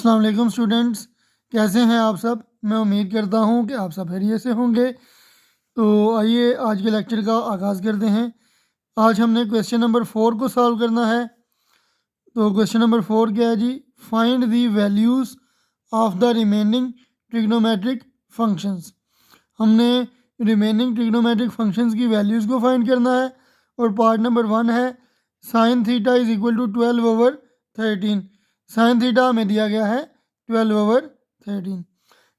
अस्सलाम वालेकुम स्टूडेंट्स, कैसे हैं आप सब। मैं उम्मीद करता हूं कि आप सब खैरियत से होंगे। तो आइए आज के लेक्चर का आगाज़ करते हैं। आज हमने क्वेश्चन नंबर 4 को सॉल्व करना है। तो क्वेश्चन नंबर 4 क्या है जी? Find the values of the remaining trigonometric functions. हमने रिमेनिंग ट्रिग्नोमेट्रिक फंक्शंस की वैल्यूज़ को फाइंड करना है। और पार्ट नंबर 1 है sine theta is equal to 12/13। Sine theta हमें दिया गया है 12/13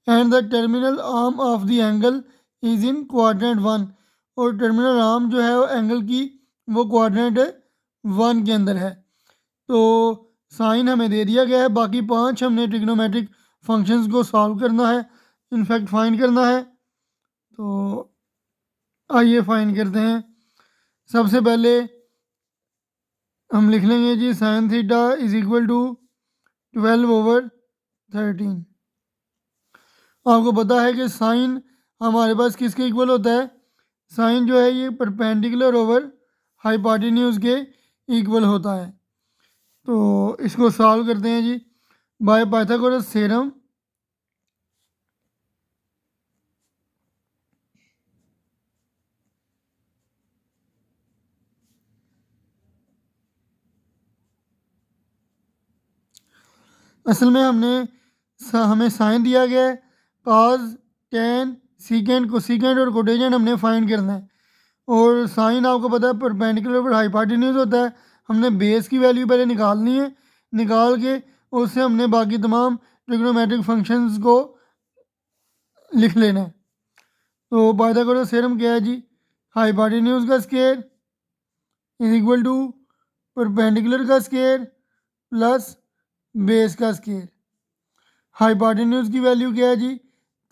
and the terminal arm of the angle is in quadrant 1। और टर्मिनल आर्म जो है वो एंगल की वो क्वाड्रेंट 1 के अंदर है। तो साइन हमें दे दिया गया है, बाकी 5 हमने ट्रिग्नोमेट्रिक फंक्शंस को सॉल्व करना है, इनफैक्ट फाइंड करना है। तो आइए फाइंड करते हैं। सबसे पहले हम लिख लेंगे जी sine theta is equal to 12/13। आपको पता है कि साइन हमारे पास किसके इक्वल होता है? साइन जो है ये परपेंडिकुलर ओवर हाइपोटेन्यूज के इक्वल होता है। तो इसको सॉल्व करते हैं जी बाय पाइथागोरस थ्योरम। असल में हमें साइन दिया गया है, कॉस, टेन, सीकेंड, कोसीकेंड और कोटेजेंट हमने फाइंड करना है। और साइन आपको पता है परपेंडिकुलर पर हाइपोटेन्यूज होता है। हमने बेस की वैल्यू पहले निकालनी है, निकाल के उससे हमने बाकी तमाम ट्रिग्नोमेट्रिक फंक्शंस को लिख लेना है। तो पाइथागोरस थ्योरम क्या है जी? हाइपोटेन्यूज का square is equal to perpendicular का स्क्वायर प्लस बेस का स्क्वायर। हाइपोटेन्यूज की वैल्यू क्या है जी?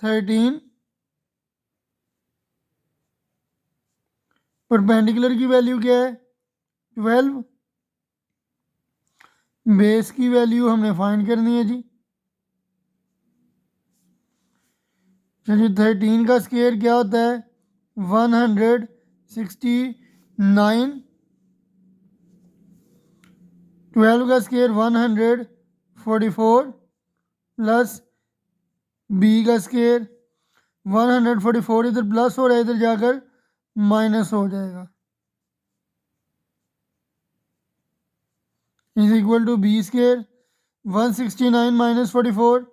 13। परपेंडिकुलर की वैल्यू क्या है? 12। बेस की वैल्यू हमने फाइंड करनी है जी। चलिए 13 का स्क्वायर क्या होता है? 169। 12 का स्क्वायर 144 प्लस बी का स्क्वायर 144 इधर प्लस हो रहा है, इधर जाकर माइनस हो जाएगा, is equal to b square 169 minus 44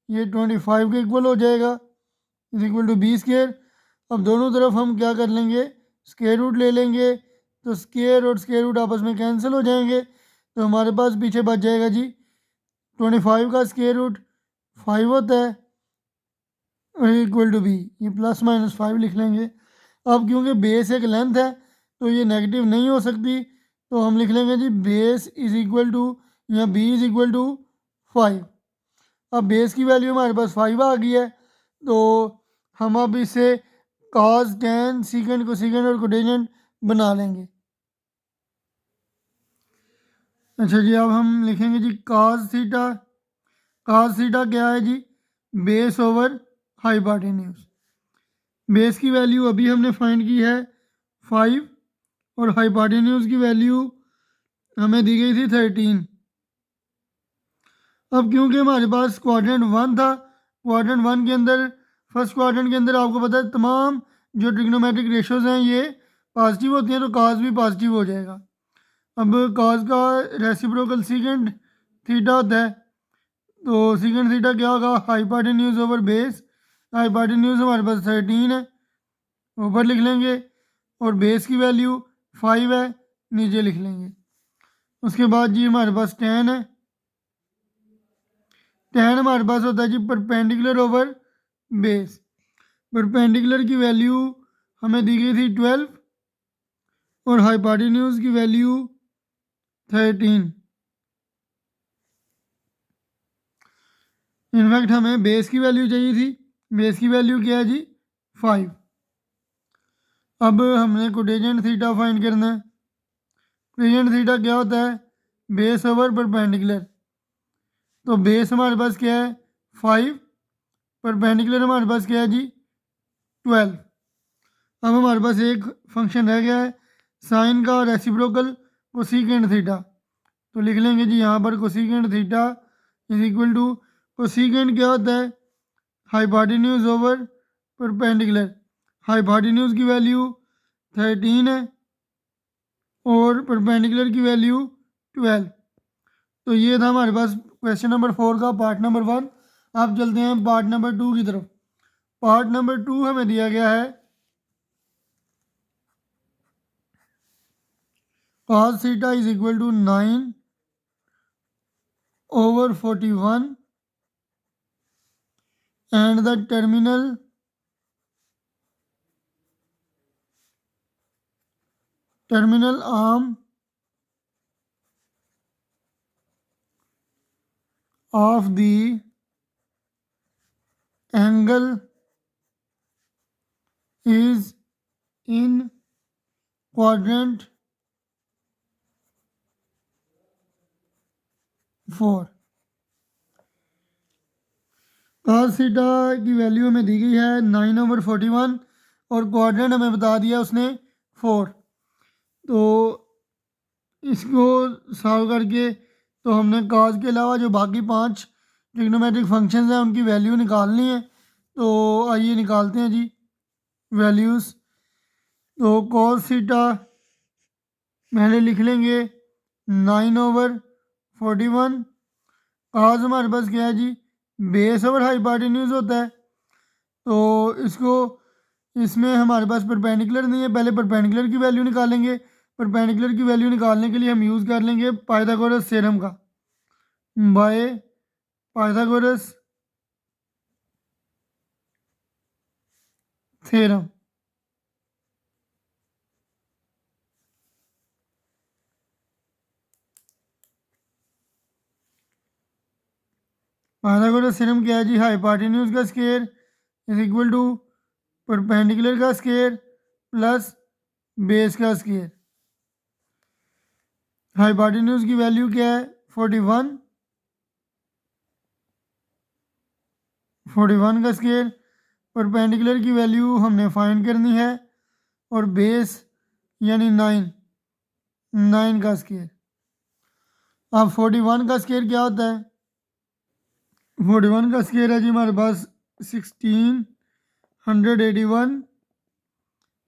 ये 25 के इक्वल हो जाएगा, is equal to b square. अब दोनों तरफ हम क्या कर लेंगे? स्क्वायर रूट ले लेंगे। तो स्क्वायर और स्क्वायर रूट आपस में कैंसिल हो जाएंगे, तो हमारे पास पीछे बच जाएगा जी 25 का स्क्वायर रूट 5 होता है इक्वल टू बी, ये प्लस माइनस 5 लिख लेंगे। अब क्योंकि बेस एक लेंथ है तो ये नेगेटिव नहीं हो सकती, तो हम लिख लेंगे जी बेस इज इक्वल टू या बी इज इक्वल टू 5। अब बेस की वैल्यू हमारे पास 5 आ गई है, तो हम अब इसे कॉस, टेन, सीकेंड, कोसेकेंड और कोटेजेंट बना लेंगे। अच्छा जी, अब हम लिखेंगे जी कॉस थीटा। कॉस थीटा क्या है जी? Base over hypotenuse. बेस की वैल्यू अभी हमने फाइंड की है 5 और हाइपोटेन्यूज की वैल्यू हमें दी गई थी 13। अब क्योंकि हमारे पास क्वाड्रेंट 1 था, क्वाड्रेंट 1 के अंदर फर्स्ट क्वाड्रेंट के अंदर आपको पता है तमाम जो ट्रिग्नोमेट्रिक रेशोज हैं ये पॉजिटिव होती हैं, तो कॉस भी पॉजिटिव हो जाएगा। अब कॉस का रेसिप्रोकल सीकेंड थीटा होता है, तो सीकेंड थीटा क्या होगा? Hypotenuse over base. हाइपोटेन्यूज हमारे पास 13 है, ऊपर लिख लेंगे, और बेस की वैल्यू 5 है, नीचे लिख लेंगे। उसके बाद जी हमारे पास 10 है। 10 हमारे पास होता है जी परपेंडिकुलर ओवर बेस। परपेंडिकुलर की वैल्यू हमें दी गई थी 12 और हाइपोटेन्यूज की वैल्यू 13। इनफैक्ट हमें बेस की वैल्यू चाहिए थी, बेस की वैल्यू क्या है जी? 5। अब हमने कोटेजेंट थीटा फाइंड करना है। कोटेजेंट थीटा क्या होता है? Base over perpendicular. तो बेस हमारे पास क्या है? 5। परपेंडिकुलर हमारे पास क्या है जी? 12। अब हमारे पास एक फंक्शन रह गया है साइन का रेसिप्रोकल कोसेकेंट थीटा। तो लिख लेंगे जी यहाँ पर cosecant theta is equal to cosecant क्या होता है? Hypotenuse over perpendicular. हाइपोटेन्यूज की वैल्यू 13 है और परपेंडिकुलर की वैल्यू 12। तो ये था हमारे पास क्वेश्चन नंबर 4 का पार्ट नंबर 1। अब चलते हैं पार्ट नंबर 2 की तरफ। पार्ट नंबर 2 हमें दिया गया है cos theta is equal to 9 over 41 and the terminal arm of the angle is in quadrant 4। cos theta की वैल्यू हमें दी गई है 9/41 और क्वाड्रेंट हमें बता दिया उसने 4। तो इसको सॉल्व करके तो हमने cos के अलावा जो बाकी 5 ट्रिग्नोमेट्रिक फंक्शंस हैं उनकी वैल्यू निकालनी है। तो आइए निकालते हैं जी वैल्यूज़। तो cos थीटा पहले लिख लेंगे 9/41। cos हमारे पास क्या है जी? बेस ओवर हाइपोटेन्यूज होता है। तो इसको इसमें हमारे पास परपेंडिकुलर नहीं है, पहले परपेंडिकुलर की वैल्यू निकालेंगे। परपेंडिकुलर की वैल्यू निकालने के लिए हम यूज़ कर लेंगे पाइथागोरस थ्योरम का, by Pythagoras theorem. Pythagoras theorem क्या है जी? हाइपोटेन्यूज का square is equal to perpendicular का स्क्वायर प्लस बेस का स्क्वायर। हाइपोटेन्यूज की वैल्यू क्या है? 41। 41 का स्क्वायर। परपेंडिकुलर की वैल्यू हमने फाइंड करनी है और बेस यानी 9 का स्क्वायर। अब 41 का स्क्वायर क्या होता है? 41 का स्क्वायर है जी हमारे पास 1681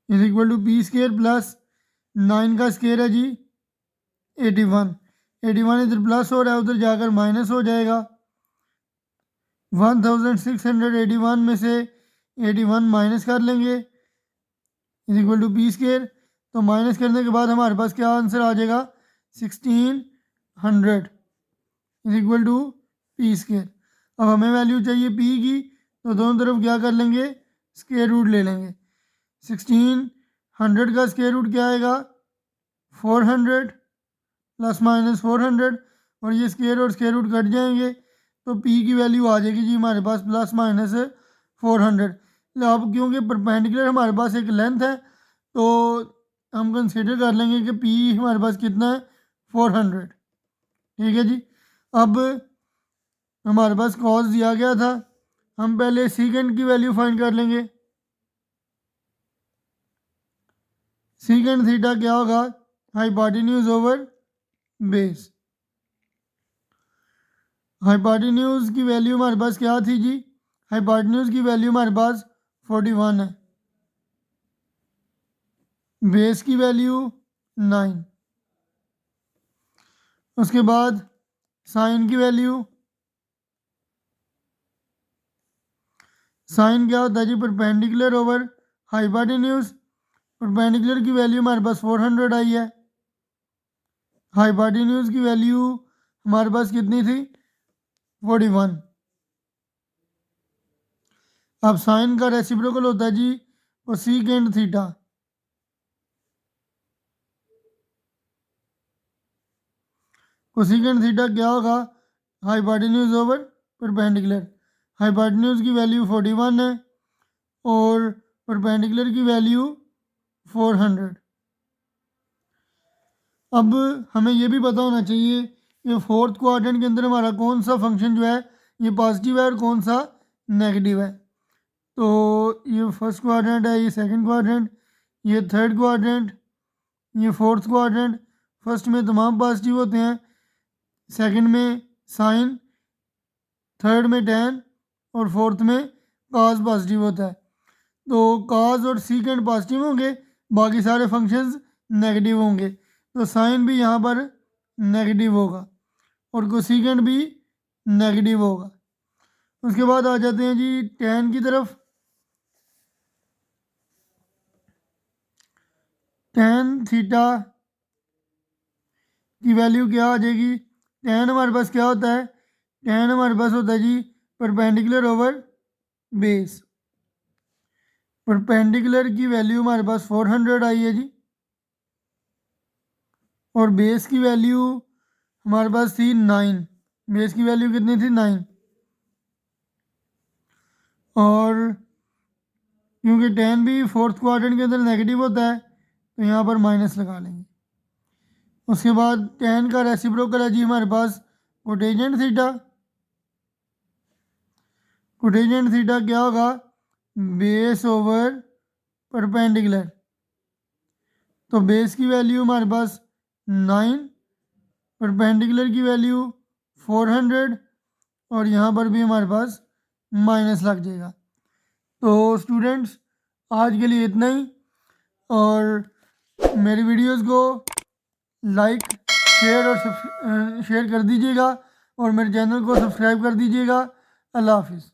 is equal to P square plus 9 का स्क्वायर है जी 81। 81 इधर प्लस हो रहा है, उधर जाकर माइनस हो जाएगा। 1681 में से 81 माइनस कर लेंगे is equal to P square. तो माइनस करने के बाद हमारे पास क्या आंसर आ जाएगा? 1600 is equal to P square. अब हमें वैल्यू चाहिए पी की, तो दोनों तरफ क्या कर लेंगे? स्क्वायर रूट ले लेंगे। 1600 का स्क्वायर रूट क्या आएगा? 400 प्लस माइनस 400 और ये स्क्वायर और स्क्वायर रूट कट जाएंगे तो पी की वैल्यू आ जाएगी जी हमारे पास प्लस माइनस 400। अब क्योंकि परपेंडिकुलर हमारे पास एक लेंथ है तो हम कंसीडर कर लेंगे कि पी हमारे पास कितना है? 400। ठीक है जी। अब हमारे पास कॉस दिया गया था, हम पहले सीकेंड की वैल्यू फाइंड कर लेंगे। सीकेंड थीटा क्या होगा? Hypotenuse over base. हाइपोटेन्यूज की वैल्यू हमारे पास क्या थी जी? हाइपोटेन्यूज की वैल्यू हमारे पास 41 है, बेस की वैल्यू 9। उसके बाद साइन की वैल्यू, साइन क्या होता है जी? Perpendicular over hypotenuse. परपेंडिकुलर की वैल्यू हमारे पास 400 आई है। हाइपोटेन्यूज की वैल्यू हमारे पास कितनी थी? 41। अब साइन का रेसिप्रोकल होता है जी कोसेकेंड थीटा। कोसेकेंड थीटा क्या होगा? Hypotenuse over perpendicular. हाइपोटेन्यूज की वैल्यू 41 है और परपेंडिकुलर की वैल्यू 400। अब हमें ये भी पता होना चाहिए कि फोर्थ क्वाड्रेंट के अंदर हमारा कौन सा फंक्शन जो है ये पॉजिटिव है और कौन सा नेगेटिव है। तो ये फर्स्ट क्वाड्रेंट है, ये सेकंड क्वाड्रेंट, ये थर्ड क्वाड्रेंट, ये फोर्थ क्वाड्रेंट। फर्स्ट में तमाम पॉजिटिव होते हैं, सेकंड में साइन थर्ड में tan और फोर्थ में cos पॉजिटिव होता है। तो cos और सीकेंड पॉजिटिव होंगे, बाकी सारे फंक्शंस नेगेटिव होंगे, तो साइन भी यहाँ पर नेगेटिव होगा और कोसेकेंड भी नेगेटिव होगा। उसके बाद आ जाते हैं जी tan की तरफ। tan थीटा की वैल्यू क्या आ जाएगी? tan हमारे पास क्या होता है? tan हमारे पास होता है जी परपेंडिकुलर ओवर बेस। परपेंडिकुलर की वैल्यू हमारे पास 400 आई है जी, और बेस की वैल्यू हमारे पास थी 9। बेस की वैल्यू कितनी थी? 9। और क्योंकि tan भी फोर्थ क्वाड्रेंट के अंदर नेगेटिव होता है तो यहाँ पर माइनस लगा लेंगे। उसके बाद tan का रेसिप्रोकल है जी हमारे पास कोटेजेंट थीटा। कोटेजेंट थीटा क्या होगा? Base over perpendicular. तो बेस की वैल्यू हमारे पास 9, परपेंडिकुलर की वैल्यू 400, और यहाँ पर भी हमारे पास माइनस लग जाएगा। तो स्टूडेंट्स आज के लिए इतना ही, और मेरी वीडियोस को लाइक शेयर और शेयर कर दीजिएगा और मेरे चैनल को सब्सक्राइब कर दीजिएगा। अल्लाह हाफिज़।